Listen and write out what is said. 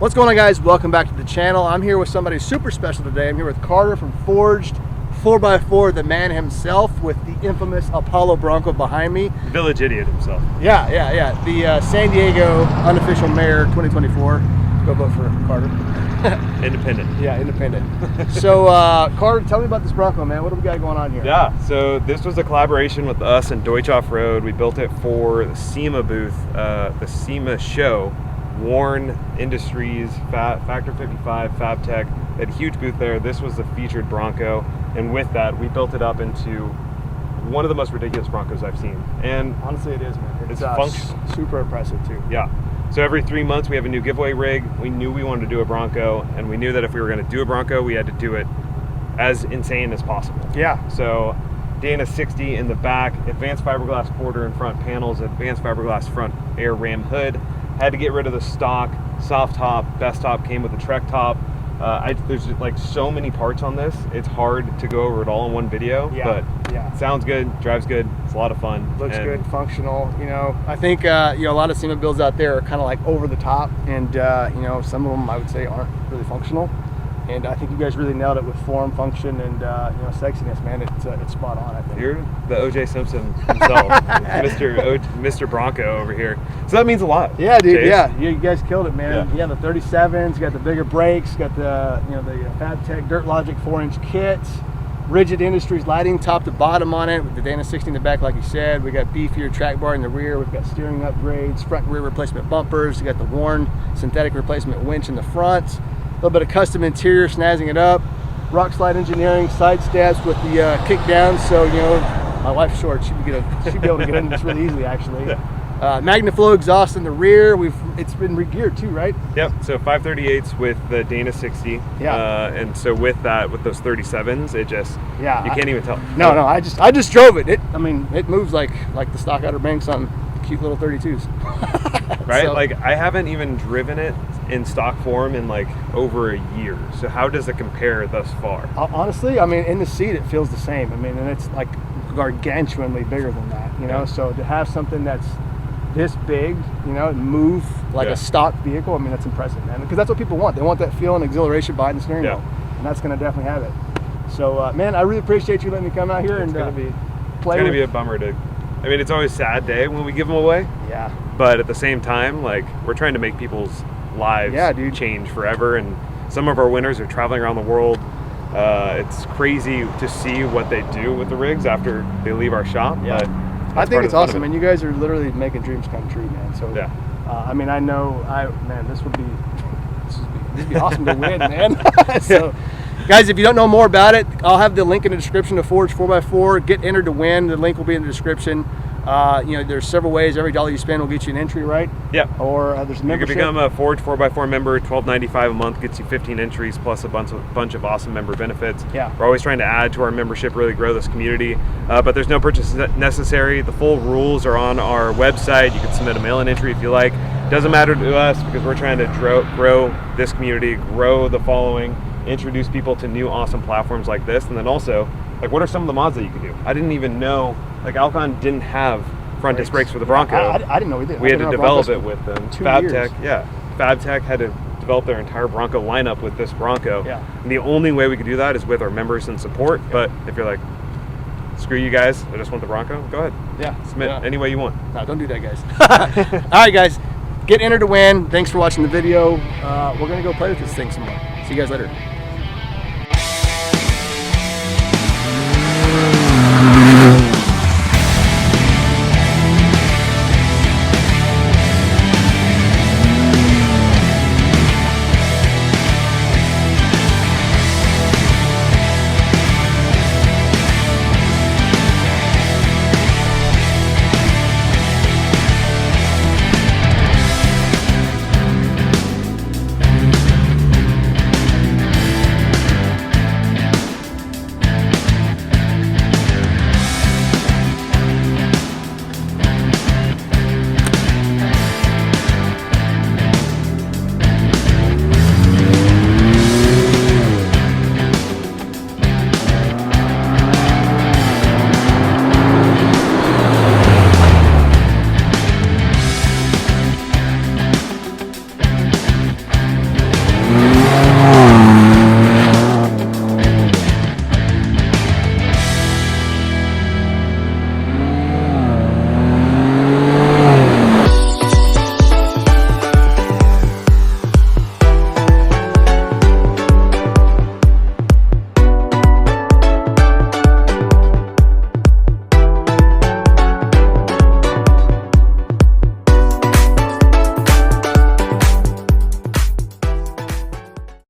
What's going on, guys? Welcome back to the channel. I'm here with somebody super special today. I'm here with Carter from Forged 4x4, the man himself, with the infamous Apollo Bronco behind me. Village idiot himself. Yeah. The San Diego unofficial mayor 2024. Go vote for Carter. Independent. Yeah, independent. So, Carter, tell me about this Bronco, man. What do we got going on here? Yeah, so this was a collaboration with us and Deutsch Off-Road. We built it for the Sema booth, the Sema show. Warren Industries, Factor 55, FabTech, they had a huge booth there. This was the featured Bronco, and with that, we built it up into one of the most ridiculous Broncos I've seen. And honestly, it is, man. It's functional. Super impressive, too. Yeah. So every 3 months, we have a new giveaway rig. We knew we wanted to do a Bronco, and we knew that if we were going to do a Bronco, we had to do it as insane as possible. Yeah. So Dana 60 in the back, advanced fiberglass quarter in front panels, advanced fiberglass front air ram hood. Had to get rid of the stock soft top. Best top came with a Trek top. There's like so many parts on this. It's hard to go over it all in one video. Yeah. But it sounds good, drives good. It's a lot of fun. Looks good, functional. You know, I think a lot of Sema builds out there are kind of like over the top, and some of them I would say aren't really functional. And I think you guys really nailed it with form, function, and sexiness, man. It's spot on, I think. You're the O.J. Simpson himself, Mr. Bronco over here. So that means a lot. Yeah, dude. Chase. Yeah, you guys killed it, man. Yeah, the 37s, you got the bigger brakes, got the the FabTech Dirt Logic 4-inch kits, Rigid Industries lighting top to bottom on it with the Dana 60 in the back, like you said. We got beefier track bar in the rear. We've got steering upgrades, front and rear replacement bumpers. You got the Warren synthetic replacement winch in the front. A little bit of custom interior, snazzing it up. Rock slide engineering, side steps with the kick down. So, my wife's short. She'd be able to get into this really easily, actually. Magnaflow exhaust in the rear. It's been re-geared too, right? Yep. So 538s with the Dana 60. Yeah. And so with that, with those 37s, it just you can't even tell. No. I just drove it. It moves like the stock Outer Banks on cute little 32s. Right? So, like I haven't even driven it in stock form in like over a year. So how does it compare thus far? Honestly, I mean, in the seat it feels the same. I mean, and it's like gargantuanly bigger than that, Yeah. So to have something that's this big, move like a stock vehicle, I mean, that's impressive, man. Because that's what people want. They want that feel and exhilaration behind the steering wheel, and that's going to definitely have it. So, man, I really appreciate you letting me come out here and play. It's going to be a bummer to. I mean, it's always a sad day when we give them away. Yeah. But at the same time, like, we're trying to make people's lives change forever. And some of our winners are traveling around the world. It's crazy to see what they do with the rigs after they leave our shop. Yeah. But I think it's awesome, and you guys are literally making dreams come true, man. So, yeah. I mean, this would be awesome to win, man. So, guys, if you don't know more about it, I'll have the link in the description to Forge 4x4. Get entered to win. The link will be in the description. There's several ways. Every dollar you spend will get you an entry, right? Yeah. Or there's a membership. You can become a Forge 4x4 member. $12.95 a month gets you 15 entries plus a bunch of awesome member benefits. Yeah. We're always trying to add to our membership, really grow this community. But there's no purchase necessary. The full rules are on our website. You can submit a mail-in entry if you like. Doesn't matter to us because we're trying to grow this community, grow the following, introduce people to new awesome platforms like this, and then also, like, what are some of the mods that you can do? I didn't even know, like, Alcon didn't have front disc brakes for the Bronco. I didn't know either. We had to develop it with them. 2 FabTech, years. FabTech had to develop their entire Bronco lineup with this Bronco. Yeah. And the only way we could do that is with our members and support. But if you're like, screw you guys, I just want the Bronco, go ahead. Yeah. Submit any way you want. No, don't do that, guys. All right, guys. Get entered to win. Thanks for watching the video. We're going to go play with this thing some more. See you guys later.